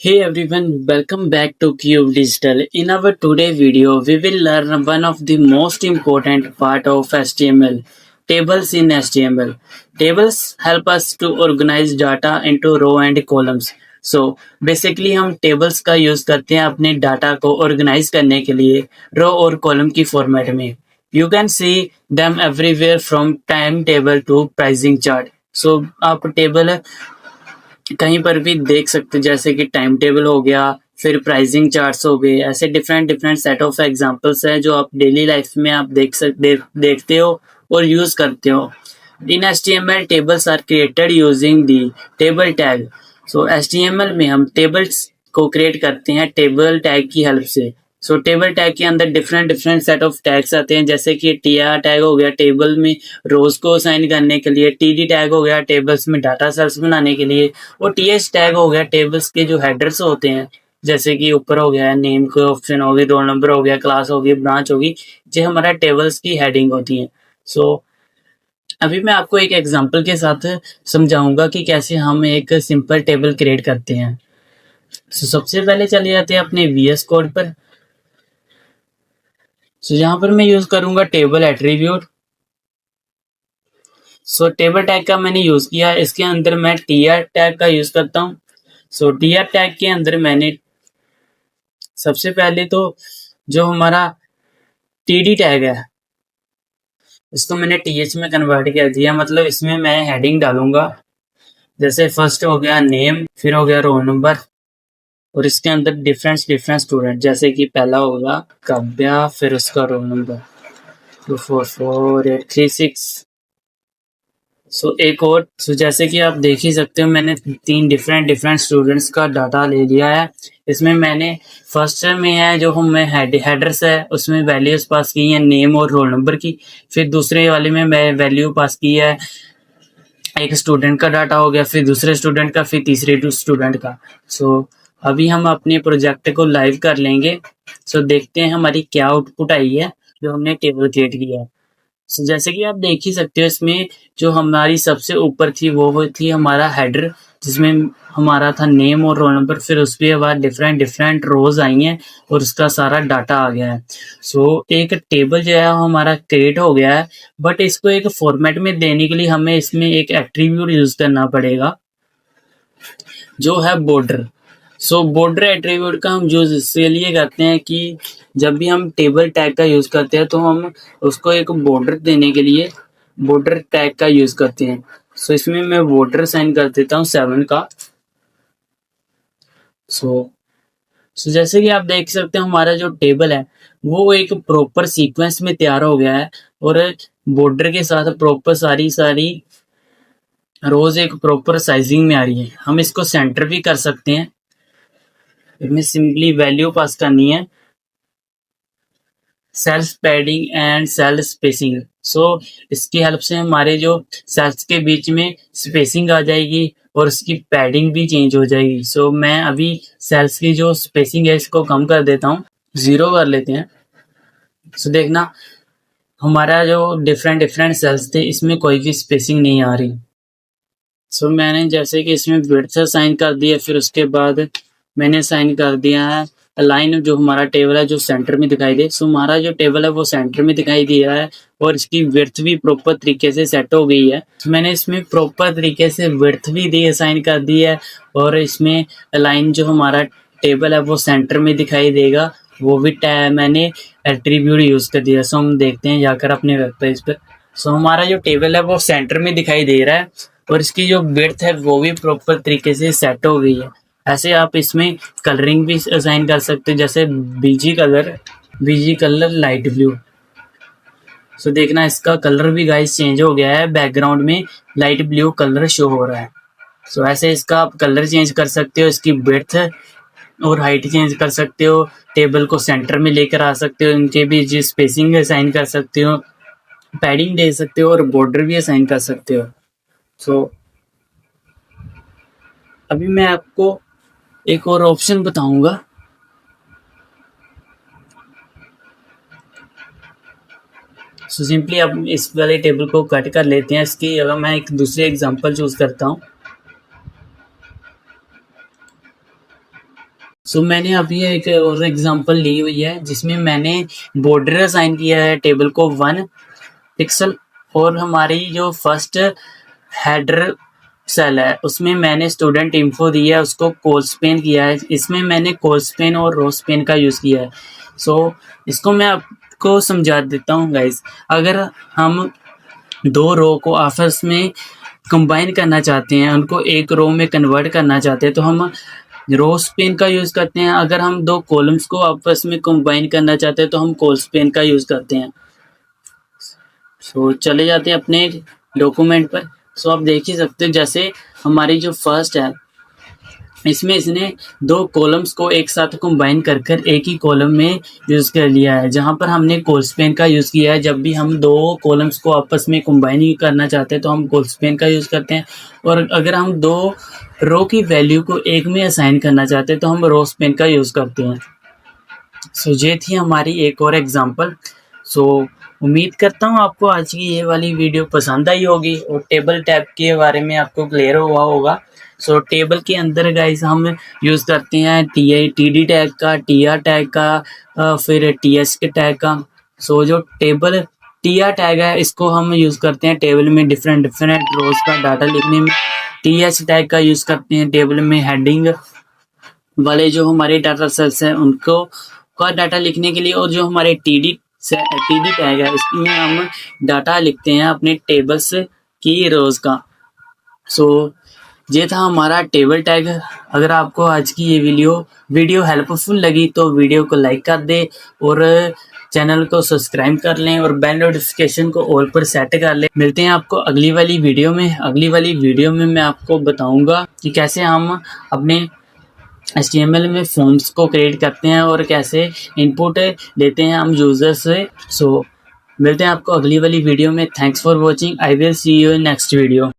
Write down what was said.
Hey everyone, welcome back to Cube Digital. In our today video, we will learn one of the most important part of HTML, tables in HTML. Tables help us to organize data into row and columns. So basically हम tables का use करते हैं अपने data को organize करने के लिए row और column की format में. You can see them everywhere from timetable to pricing chart. So आप table कहीं पर भी देख सकते हो, जैसे कि टाइम टेबल हो गया, फिर प्राइसिंग चार्ट्स हो गए, ऐसे different different set of examples हैं जो आप डेली लाइफ में आप देखते हो और यूज करते हो. इन HTML tables are created using the table tag. So HTML में हम tables को create करते हैं table tag की हेल्प से. सो टेबल टैग के अंदर different different set of tags आते हैं, जैसे कि टीआर टैग हो गया टेबल में रोज को असाइन करने के लिए, टीडी टैग हो गया टेबल्स में डाटा सेल्स बनाने के लिए, और टीएस टैग हो गया टेबल्स के जो हेडर्स होते हैं, जैसे कि ऊपर हो गया नेम का ऑप्शन हो गया, रोल नंबर हो गया, क्लास होगी, ब्रांच होगी, जो हमारा टेबल्स की हेडिंग होती है. सो अभी मैं आपको एक एग्जांपल के साथ समझाऊंगा कि कैसे हम एक सिंपल टेबल क्रिएट करते हैं. सबसे पहले चले जाते हैं अपने VS कोड पर. यहाँ पर मैं यूज करूंगा टेबल एट्रीब्यूट. टेबल टैग का मैंने यूज किया, इसके अंदर मैं टीआर टैग का यूज करता हूँ. टीआर टैग के अंदर मैंने सबसे पहले तो जो हमारा टीडी टैग है इसको मैंने टीएच में कन्वर्ट कर दिया, मतलब इसमें मैं हेडिंग डालूंगा, जैसे फर्स्ट हो गया नेम, फिर हो गया रोल नंबर, और इसके अंदर डिफरेंट डिफरेंट स्टूडेंट, जैसे कि पहला होगा काव्या, फिर उसका रोल नंबर 244836. एक और जैसे कि आप देख ही सकते हो, मैंने 3 डिफरेंट डिफरेंट स्टूडेंट्स का डाटा ले लिया है. इसमें मैंने फर्स्ट में है जो हम हेडर्स है उसमें वैल्यूज पास की है नेम और रोल नंबर की. फिर दूसरे वाले में मैं वैल्यू पास की है एक स्टूडेंट का डाटा हो गया, फिर दूसरे स्टूडेंट का, फिर तीसरे स्टूडेंट का. अभी हम अपने प्रोजेक्ट को लाइव कर लेंगे. देखते हैं हमारी क्या आउटपुट आई है जो हमने टेबल क्रिएट किया है. जैसे कि आप देख ही सकते हो, इसमें जो हमारी सबसे ऊपर थी वो थी हमारा हेडर, जिसमें हमारा था नेम और रोल नंबर. फिर उसके बाद डिफरेंट डिफरेंट रोज आई हैं और उसका सारा डाटा आ गया है. एक टेबल जो है हमारा क्रिएट हो गया है, बट इसको एक फॉर्मेट में देने के लिए हमें इसमें एक एट्रीब्यूट यूज करना पड़ेगा जो है बॉर्डर. बॉर्डर एट्रीब्यूट का हम यूज इसके लिए करते हैं कि जब भी हम टेबल टैग का यूज करते हैं तो हम उसको एक बॉर्डर देने के लिए बॉर्डर टैग का यूज करते हैं. इसमें मैं बॉर्डर साइन कर देता हूँ 7 का. जैसे कि आप देख सकते हो हमारा जो टेबल है वो एक प्रॉपर सीक्वेंस में तैयार हो गया है, और बॉर्डर के साथ प्रॉपर सारी सारी रोज एक प्रॉपर साइजिंग में आ रही है. हम इसको सेंटर भी कर सकते हैं. इसमें सिंपली वैल्यू पास करनी है cell padding and cell spacing. इसकी हेल्प से हमारे जो सेल्स के बीच में स्पेसिंग आ जाएगी और उसकी पैडिंग भी चेंज हो जाएगी. मैं अभी सेल्स की जो स्पेसिंग है इसको कम कर देता हूँ, 0 कर लेते हैं. देखना हमारा जो डिफरेंट डिफरेंट सेल्स थे इसमें कोई भी स्पेसिंग नहीं आ रही. मैंने जैसे कि इसमें विड्थ असाइन कर दिया, फिर उसके बाद मैंने असाइन कर दिया है लाइन, जो हमारा टेबल है जो सेंटर में दिखाई दे. हमारा जो टेबल है वो सेंटर में दिखाई दिया है और इसकी विड्थ भी प्रॉपर तरीके से सेट हो गई है. मैंने इसमें प्रॉपर तरीके से विड्थ भी दी असाइन कर दी है, और इसमें लाइन जो हमारा टेबल है वो सेंटर में दिखाई देगा, वो भी मैंने एट्रीब्यूट यूज कर दिया. हम देखते हैं जाकर अपने वेब पेज पर. हमारा जो टेबल है वो सेंटर में दिखाई दे रहा है और इसकी जो विड्थ है वो भी प्रॉपर तरीके से सेट हो गई है. ऐसे आप इसमें कलरिंग भी असाइन कर सकते हैं, जैसे बीजी कलर लाइट ब्लू. देखना इसका कलर भी गाइस चेंज हो गया है, बैकग्राउंड में लाइट ब्लू कलर शो हो रहा है. ऐसे इसका आप कलर चेंज कर सकते हो, इसकी विड्थ और हाइट चेंज कर सकते हो, टेबल को सेंटर में लेकर आ सकते हो, इनके बीच स्पेसिंग असाइन कर सकते हो, पैडिंग दे सकते हो और बॉर्डर भी असाइन कर सकते हो. अभी मैं आपको एक और ऑप्शन बताऊंगा. सिंपली अब इस वाले टेबल को कट कर लेते हैं. इसकी अगर मैं एक दूसरे एग्जांपल चूज करता हूं, सो मैंने अभी एक और एग्जांपल ली हुई है जिसमें मैंने बॉर्डर असाइन किया है टेबल को 1 पिक्सल, और हमारी जो फर्स्ट हेडर सेल है उसमें मैंने स्टूडेंट इन्फो दी है, उसको कोलस्पेन किया है। इसमें मैंने कोलस्पेन और रोस्पेन का यूज़ किया है। सो इसको मैं आपको समझा देता हूँ गाइस। अगर हम 2 रो को आपस में कंबाइन करना चाहते हैं, उनको एक रो में कन्वर्ट करना चाहते हैं, तो हम रोस्पेन का यूज़ करते हैं। अगर हम 2 कॉलम्स को आपस में कंबाइन करना चाहते हैं तो हम कोलस्पेन का यूज़ करते हैं। सो चले जाते हैं अपने डॉक्यूमेंट पर। सो आप देख ही सकते हो, जैसे हमारी जो फर्स्ट है इसमें इसने 2 कॉलम्स को एक साथ कंबाइन कर कर एक ही कॉलम में यूज़ कर लिया है। जहाँ पर हमने कोलस्पेन का यूज़ किया है, जब भी हम 2 कॉलम्स को आपस में कंबाइन ही करना चाहते हैं तो हम कोलस्पेन का यूज़ करते हैं, और अगर हम 2 रो की वैल्यू को एक में असाइन करना चाहते हैं तो हम रोस्पेन का यूज़ करते हैं। सो ये थी हमारी एक और एग्जांपल। सो उम्मीद करता हूँ आपको आज की ये वाली वीडियो पसंद आई होगी और टेबल टैब के बारे में आपको क्लियर हुआ होगा। सो टेबल के अंदर गाइस हम यूज़ करते हैं टी डी टैग का, टी आर टैग का, फिर टी एस के टैग का। सो जो टेबल टी आर टैग है इसको हम यूज़ करते हैं टेबल में डिफरेंट रोज का डाटा लिखने में। टी एस टैग का यूज़ करते हैं टेबल में हेडिंग वाले जो हमारे डाटा सेल्स हैं उनको का डाटा लिखने के लिए, और जो हमारे टी डी टैग है इसमें हम डाटा लिखते हैं अपने टेबल्स की रोज का। सो ये था हमारा टेबल टैग। अगर आपको आज की ये वीडियो हेल्पफुल लगी तो वीडियो को लाइक कर दें और चैनल को सब्सक्राइब कर लें और बेल नोटिफिकेशन को ऑल पर सेट कर लें। मिलते हैं आपको अगली वाली वीडियो में मैं आपको बताऊंगा कि कैसे हम अपने HTML में फॉर्म्स को क्रिएट करते हैं और कैसे इनपुट लेते हैं हम यूज़र से। सो मिलते हैं आपको अगली वाली वीडियो में। Thanks for watching. I will see you in next video.